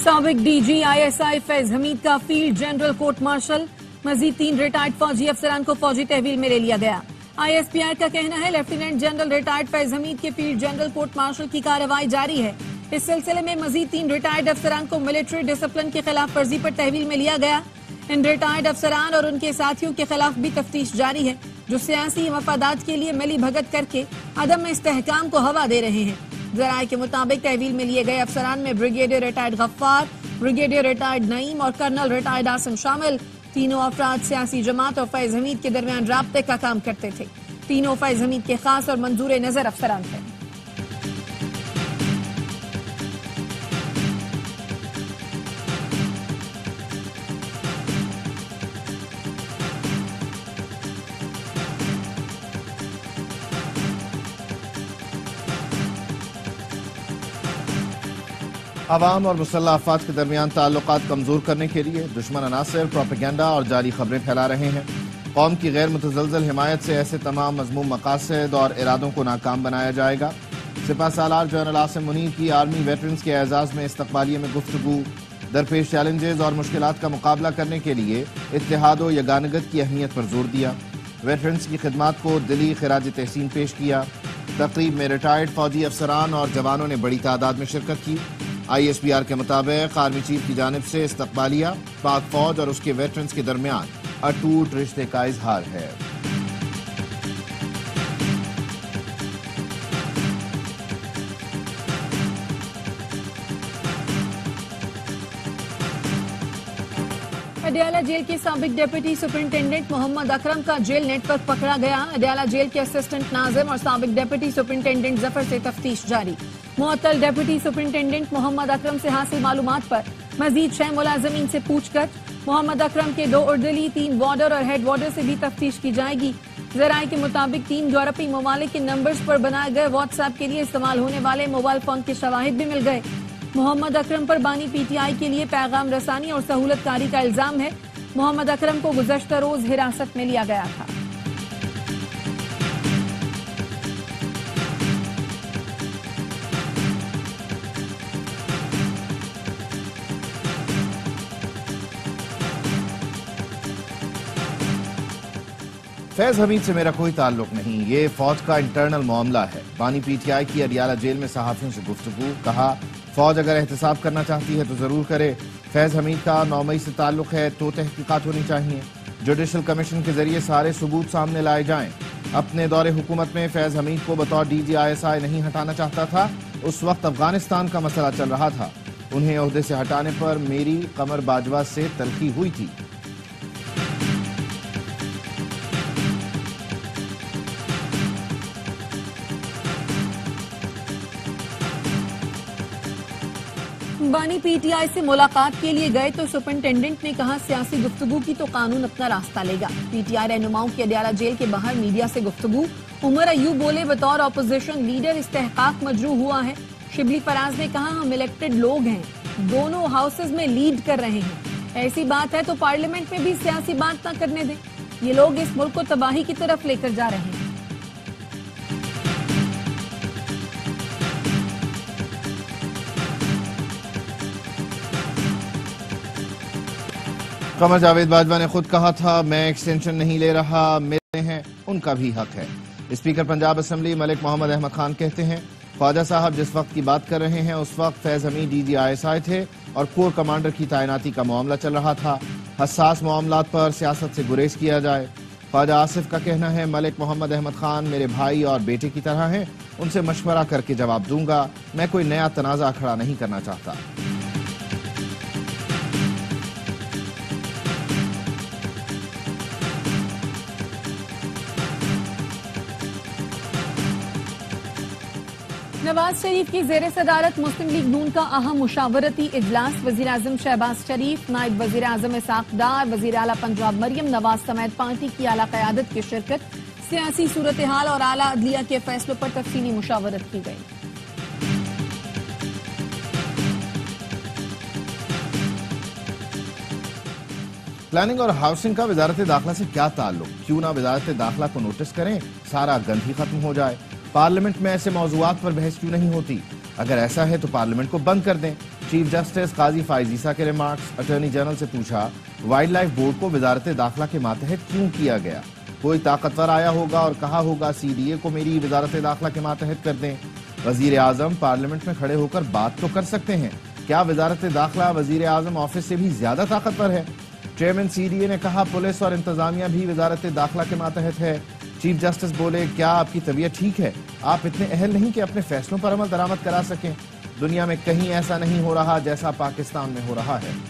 साबिक DG ISI Faiz Hamid का field general court martial, मजीद 3 retired फौजी अफसरान को फौजी तहवील में ले लिया गया। ISPR का कहना है lieutenant general retired Faiz Hamid के फील्ड जनरल कोर्ट मार्शल की कार्रवाई जारी है। इस सिलसिले में मजीद 3 रिटायर्ड अफसरान को मिलिट्री डिसिप्लिन की खिलाफ वर्जी पर तहवील में लिया गया। इन रिटायर्ड अफसरान और उनके साथियों के खिलाफ भी तफ्तीश जारी है, जो सियासी मफादात के लिए मिली भगत करके अदम इस्तेहकाम को हवा दे रहे हैं। जराये के मुताबिक तहवील में लिए गए अफसरान में brigadier retired Ghaffar, brigadier retired Naeem और कर्नल रिटायर्ड आसिम शामिल। तीनों अफराद सियासी जमात और फैज हमीद के दरमियान राब्ते का काम करते थे। तीनों फैज हमीद के खास और मंजूर नजर अफसरान थे। अवाम और मुसल्लह अफवाज के दरमियान ताल्लुकात कमजोर करने के लिए दुश्मन अनासर प्रोपेगेंडा और जाली खबरें फैला रहे हैं। कौम की गैर मुतज़लज़ल हिमायत से ऐसे तमाम मज़मूम मकासद और इरादों को नाकाम बनाया जाएगा। सिपा सालार जनरल आसिम मुनीर की आर्मी वेटरन्स के एजाज़ में इस्तक़बालिये में गुफ्तगू, दरपेश चैलेंजेस और मुश्किलात का मुकाबला करने के लिए इत्तेहाद व यगानगत की अहमियत पर जोर दिया। वेटरन्स की खिदमात को दिली खिराज तहसीन पेश किया। तकरीब में रिटायर्ड फौजी अफसरान और जवानों ने बड़ी तादाद में शिरकत की। ISPR के मुताबिक आर्मी चीफ की जानिब से इस्तक़बालिया पाक फौज और उसके वेटरन्स के दरमियान अटूट रिश्ते का इजहार है। अडयाला जेल के साबिक डिप्टी सुपरिंटेंडेंट मोहम्मद अकरम का जेल नेटवर्क पकड़ा गया। अडयाला जेल के असिस्टेंट नाजिम और साबिक डिप्टी सुपरिंटेंडेंट जफर से तफ्तीश जारी। मुअत्तल डिप्टी सुपरिंटेंडेंट मोहम्मद अकरम से हासिल मालूमात पर मजीद 6 मुलाजमीन से पूछकर मोहम्मद अकरम के 2 उर्दली, 3 वार्डर और हेड वार्डर से भी तफ्तीश की जाएगी। जराये के मुताबिक 3 यूरोपीय ममालिक के नंबर्स पर बनाए गए व्हाट्सएप के लिए इस्तेमाल होने वाले मोबाइल फोन के शवाहिद भी मिल गए। मोहम्मद अकरम पर बानी PTI के लिए पैगाम रसानी और सहूलतकारी का इल्जाम है। मोहम्मद अकरम को गुज़श्ता रोज हिरासत में लिया गया था। फैज हमीद से मेरा कोई ताल्लुक नहीं, ये फौज का इंटरनल मामला है। बानी PTI की अडयाला जेल में सहाफियों से गुफ्तगू, कहा फौज अगर एहतसाब करना चाहती है तो जरूर करे। फैज हमीद का 9 मई से ताल्लुक है तो तहकीकात होनी चाहिए। जुडिशल कमीशन के जरिए सारे सबूत सामने लाए जाएं। अपने दौरे हुकूमत में फैज हमीद को बतौर DG ISI नहीं हटाना चाहता था। उस वक्त अफगानिस्तान का मसला चल रहा था। उन्हें ओहदे से हटाने पर मेरी कमर बाजवा से तलखी हुई थी। बानी PTI से मुलाकात के लिए गए तो सुपरिंटेंडेंट ने कहा सियासी गुफ्तगू की तो कानून अपना रास्ता लेगा। PTI रहनुमाओं की अडयाला जेल के बाहर मीडिया से गुफ्तगू। उमर अयूब बोले बतौर ऑपोजिशन लीडर इस्तेहकाक मजरू हुआ है। शिबली फराज ने कहा हम इलेक्टेड लोग हैं, दोनों हाउसेज में लीड कर रहे हैं। ऐसी बात है तो पार्लियामेंट में भी सियासी बात न करने दें। ये लोग इस मुल्क को तबाही की तरफ लेकर जा रहे हैं। कमर जावेद बाजवा ने खुद कहा था मैं एक्सटेंशन नहीं ले रहा, मेरे हैं उनका भी हक है। स्पीकर पंजाब असेंबली मलिक मोहम्मद अहमद खान कहते हैं ख्वाजा साहब जिस वक्त की बात कर रहे हैं उस वक्त फैज हमीद DG ISI थे और कोर कमांडर की तैनाती का मामला चल रहा था। हसास मामलात पर सियासत से गुरेज किया जाए। ख्वाजा आसिफ का कहना है मलिक मोहम्मद अहमद खान मेरे भाई और बेटे की तरह हैं, उनसे मशवरा करके जवाब दूंगा। मैं कोई नया तनाजा खड़ा नहीं करना चाहता। नवाज शरीफ की ज़ेरे सदारत मुस्लिम लीग नून का अहम मुशावरती इजलास। वज़ीर आज़म शहबाज शरीफ, नायब वज़ीर आज़म इसाक डार, वज़ीर आला पंजाब मरियम नवाज समेत पार्टी की आला क़यादत की शिरकत। सियासी सूरत हाल और आला अदलिया के फैसलों पर तफसीली मुशावरत की गई। प्लानिंग और हाउसिंग का वजारत दाखिला से क्या ताल्लुक? क्यों ना वजारत दाखिला को नोटिस करें, सारा गंद ही खत्म हो जाए। पार्लियामेंट में ऐसे मौजूआत पर बहस क्यों नहीं होती? अगर ऐसा है तो पार्लियामेंट को बंद कर दें। चीफ जस्टिस काजी फाइज ईसा के रिमार्क्स। अटॉर्नी जनरल से पूछा, वाइल्ड लाइफ बोर्ड को वजारत दाखिला के मातहत क्यों किया गया? कोई ताकतवर आया होगा और कहा होगा CDA को मेरी वजारत दाखिला के मातहत कर दें। वजीर आजम पार्लियामेंट में खड़े होकर बात तो कर सकते हैं। क्या वजारत दाखिला वजीर आजम ऑफिस से भी ज्यादा ताकतवर है? चेयरमैन CDA ने कहा, पुलिस और इंतजामिया भी वजारत दाखिला के मातहत है। चीफ जस्टिस बोले, क्या आपकी तबीयत ठीक है? आप इतने अहल नहीं कि अपने फैसलों पर अमल दरामद करा सकें? दुनिया में कहीं ऐसा नहीं हो रहा जैसा पाकिस्तान में हो रहा है।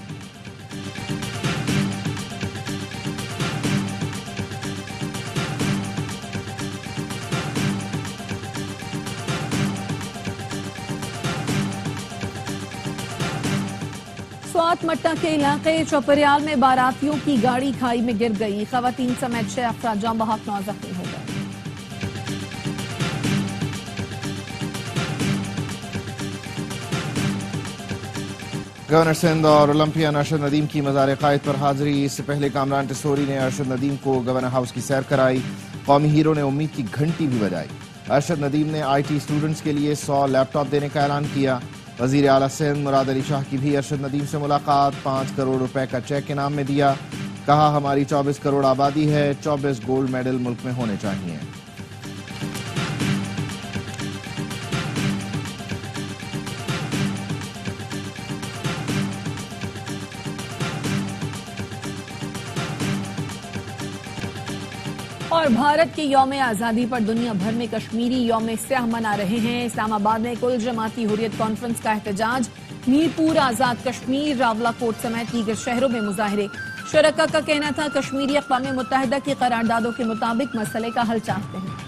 स्वात मट्टा के इलाके चौपरियाल में बारातियों की गाड़ी खाई में गिर गई। खवातीन समेत 6 अफराद जाम बहक 9 जख्मी हो गए। गवर्नर सिंध और ओलंपियन अरशद नदीम की मज़ार कायद पर हाजिरी। इससे पहले कामरान टिसोरी ने अरशद नदीम को गवर्नर हाउस की सैर कराई। कौमी हीरो ने उम्मीद की घंटी भी बजाई। अरशद नदीम ने IT स्टूडेंट्स के लिए 100 लैपटॉप देने का ऐलान किया। वजीर आला सिंध मुराद अली शाह की भी अरशद नदीम से मुलाकात। 5 करोड़ रुपए का चेक इनाम में दिया। कहा, हमारी 24 करोड़ आबादी है, 24 गोल्ड मेडल मुल्क में होने चाहिए। और भारत के यौम आज़ादी पर दुनिया भर में कश्मीरी यौम स्याह मना रहे हैं। इस्लामाबाद में कुल जमाती हुर्रियत कॉन्फ्रेंस का एहतजाज। मीरपुर, आजाद कश्मीर, रावलाकोट समेत दीगर शहरों में मुजाहरे। शुरका का कहना था, कश्मीरी अक़वाम मुत्तहिदा की करारदादों के मुताबिक मसले का हल चाहते हैं।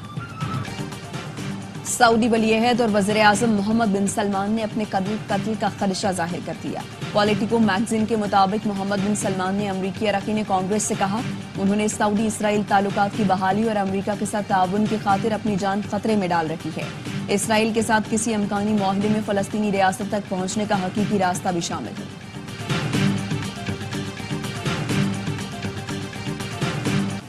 सऊदी वली-ए-अहद और वज़ीर आज़म मोहम्मद बिन सलमान ने अपने कत्ल का खदशा जाहिर कर दिया। पॉलिटिको मैगजीन के मुताबिक मोहम्मद बिन सलमान ने अमरीकी अरकान कांग्रेस से कहा, उन्होंने सऊदी इसराइल ताल्लुकात की बहाली और अमरीका के साथ ताउन की खातिर अपनी जान खतरे में डाल रखी है। इसराइल के साथ किसी अमकानी माहले में फलस्तीनी रियासत तक पहुंचने का हकीकी रास्ता भी शामिल है।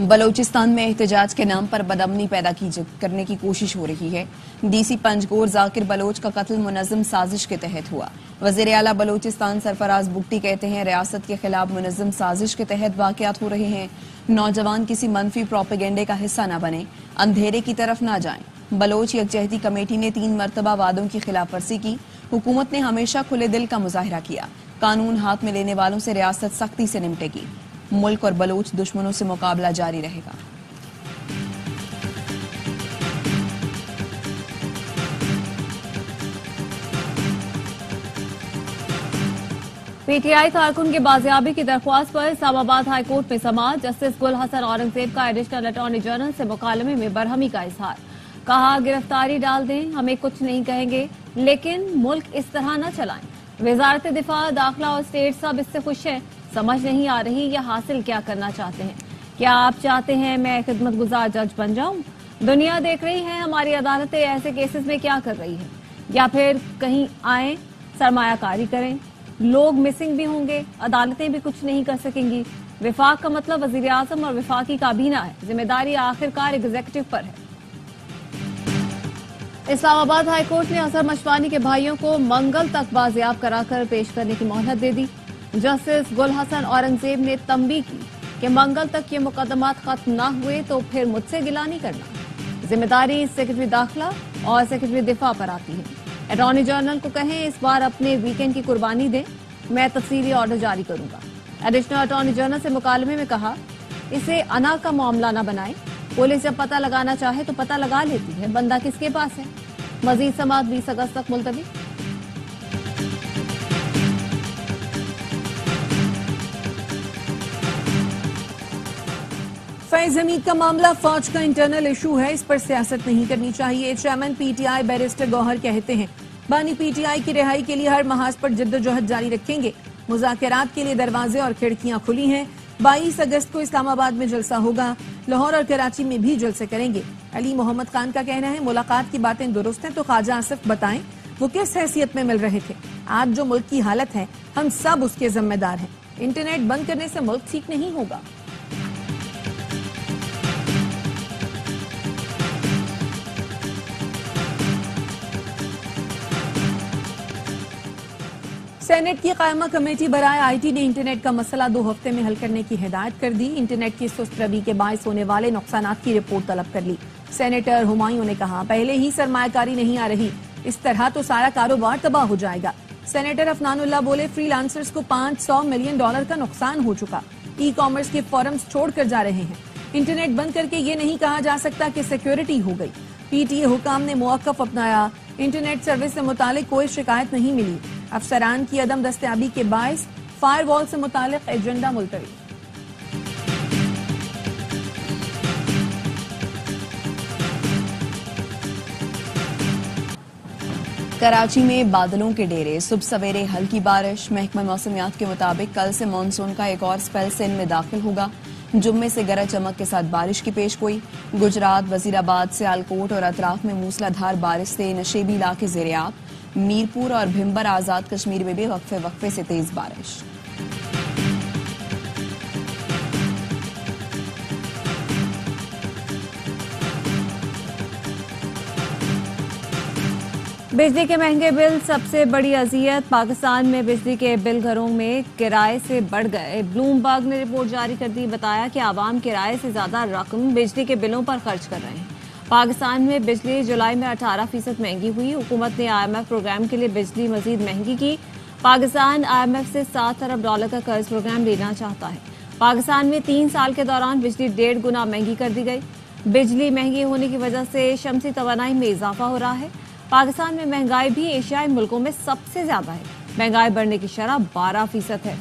बलोचिस्तान में एहतजाज के नाम पर बदअमनी पैदा करने की कोशिश हो रही है। DC पंजगोर जाकिर बलोच का कत्ल मुनज़्ज़म साजिश के तहत हुआ। वज़ीर आला बलोचिस्तान सरफराज बुगटी कहते हैं, रियासत के खिलाफ मुनज़्ज़म साजिश के तहत वाक़यात हो रहे हैं। नौजवान किसी मनफी प्रोपेगेंडे का हिस्सा न बने, अंधेरे की तरफ न जाएं। बलोच यकजहती कमेटी ने 3 मरतबा वादों की खिलाफवर्जी की। हुकूमत ने हमेशा खुले दिल का मुजाहरा किया। कानून हाथ में लेने वालों से रियासत सख्ती से निपटेगी। मुल्क और बलोच दुश्मनों से मुकाबला जारी रहेगा। PTI कारकुन के बाजियाबी की दरख्वास्त पर इस्लामाबाद हाई कोर्ट में समाअत। जस्टिस गुल हसन औरंगजेब का एडिशनल अटॉर्नी जनरल से मुकालमे में बरहमी का इजहार। कहा, गिरफ्तारी डाल दें, हमें कुछ नहीं कहेंगे, लेकिन मुल्क इस तरह न चलाएं। वजारत दिफा, दाखिला और स्टेट सब इससे खुश है। समझ नहीं आ रही ये हासिल क्या करना चाहते हैं। क्या आप चाहते हैं मैं खिदमतगुजार जज बन जाऊं? दुनिया देख रही है हमारी अदालतें ऐसे केसेस में क्या कर रही है, या फिर कहीं आए सरमायाकारी करें। लोग मिसिंग भी होंगे, अदालतें भी कुछ नहीं कर सकेंगी। विफाक का मतलब वजीर आजम और विफाकी काबीना है। जिम्मेदारी आखिरकार एग्जीक्यूटिव पर है। इस्लामाबाद हाई कोर्ट ने असर मशवानी के भाइयों को मंगल तक बाजियाब कराकर पेश करने की मोहलत दे दी। जस्टिस गुल हसन औरंगजेब ने तंबीह की कि मंगल तक ये मुकदमात खत्म न हुए तो फिर मुझसे गिला नहीं करना। जिम्मेदारी सेक्रेटरी दाखिला और सेक्रेटरी दिफा पर आती है। अटॉर्नी जनरल को कहें इस बार अपने वीकेंड की कुर्बानी दें, मैं तफसीली ऑर्डर जारी करूंगा। एडिशनल अटॉर्नी जनरल से मुकालमे में कहा, इसे अना का मामला न बनाएं। पुलिस जब पता लगाना चाहे तो पता लगा लेती है, बंदा किसके पास है। मजीद समाअत 20 अगस्त तक मुलतवी। फैज हमीद का मामला फौज का इंटरनल इशू है, इस पर सियासत नहीं करनी चाहिए। चेयरमैन PTI बैरिस्टर गौहर कहते हैं, बानी PTI की रिहाई के लिए हर महाज पर जद्दोजहद जारी रखेंगे। मुज़ाकरात के लिए दरवाजे और खिड़कियां खुली हैं। 22 अगस्त को इस्लामाबाद में जलसा होगा। लाहौर और कराची में भी जलसे करेंगे। अली मोहम्मद खान का कहना है, मुलाकात की बातें दुरुस्त हैं तो ख्वाजा आसिफ बताएं वो किस हैसियत में मिल रहे थे। आज जो मुल्क की हालत है हम सब उसके जिम्मेदार हैं। इंटरनेट बंद करने से मुल्क ठीक नहीं होगा। सेनेट की कायमा कमेटी बराए आईटी ने इंटरनेट का मसला 2 हफ्ते में हल करने की हिदायत कर दी। इंटरनेट की सुस्त रवि के बायस होने वाले नुकसानात की रिपोर्ट तलब कर ली। सेनेटर हुमायूं ने कहा, पहले ही सरमायाकारी नहीं आ रही, इस तरह तो सारा कारोबार तबाह हो जाएगा। सेनेटर अफनानुल्लाह बोले, फ्रीलांसर्स को $500 मिलियन का नुकसान हो चुका। ई कॉमर्स के फॉरम्स छोड़कर जा रहे हैं। इंटरनेट बंद करके ये नहीं कहा जा सकता कि सिक्योरिटी हो गई। पीटीए हुकाम ने मुवक्कफ अपनाया। इंटरनेट सर्विस से मुतालिक कोई शिकायत नहीं मिली। अफसरान की अदम दस्तयाबी के बायस फायरवॉल से मुतालिक एजेंडा मुलतवी। कराची में बादलों के डेरे, सुबह सवेरे हल्की बारिश। महकमा मौसमियात के मुताबिक कल से मानसून का एक और स्पेल सिंध में दाखिल होगा। जुम्मे से गरज चमक के साथ बारिश की पेशगोई। गुजरात, वजीराबाद, सियालकोट और अतराफ में मूसलाधार बारिश से नशेबी इलाके ज़ेर-ए-आब। मीरपुर और भिम्बर आजाद कश्मीर में भी वक्फे वक्फे से तेज बारिश। बिजली के महंगे बिल सबसे बड़ी अजियत। पाकिस्तान में बिजली के बिल घरों में किराए से बढ़ गए। ब्लूमबर्ग ने रिपोर्ट जारी कर दी, बताया कि आवाम किराए से ज्यादा रकम बिजली के बिलों पर खर्च कर रहे हैं। पाकिस्तान में बिजली जुलाई में 18% महंगी हुई। हुकूमत ने IMF प्रोग्राम के लिए बिजली मजीद महंगी की। पाकिस्तान IMF से $7 अरब का कर्ज प्रोग्राम लेना चाहता है। पाकिस्तान में 3 साल के दौरान बिजली 1.5 गुना महंगी कर दी गई। बिजली महंगी होने की वजह से शमसी तवानाई में इजाफा हो रहा है। पाकिस्तान में महंगाई भी एशियाई मुल्कों में सबसे ज्यादा है। महंगाई बढ़ने की शरह 12% है।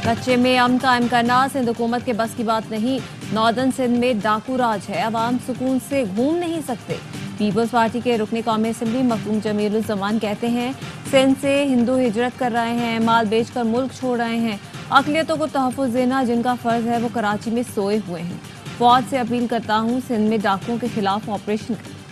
कच्चे में अमन कायम करना सिंध हुकूमत के बस की बात नहीं। नॉर्दर्न सिंध में डाकू राज है, अवाम सुकून से घूम नहीं सकते। पीपल्स पार्टी के रुकने कौमी असम्बली मखदूम जमीलुज़्ज़मान कहते हैं, सिंध से हिंदू हिजरत कर रहे हैं, माल बेचकर मुल्क छोड़ रहे हैं। अक़लियतों को तहफ़्फ़ुज़ देना जिनका फ़र्ज़ है वो कराची में सोए हुए हैं। फौज से अपील करता हूँ, सिंध में डाकुओं के खिलाफ ऑपरेशन करें।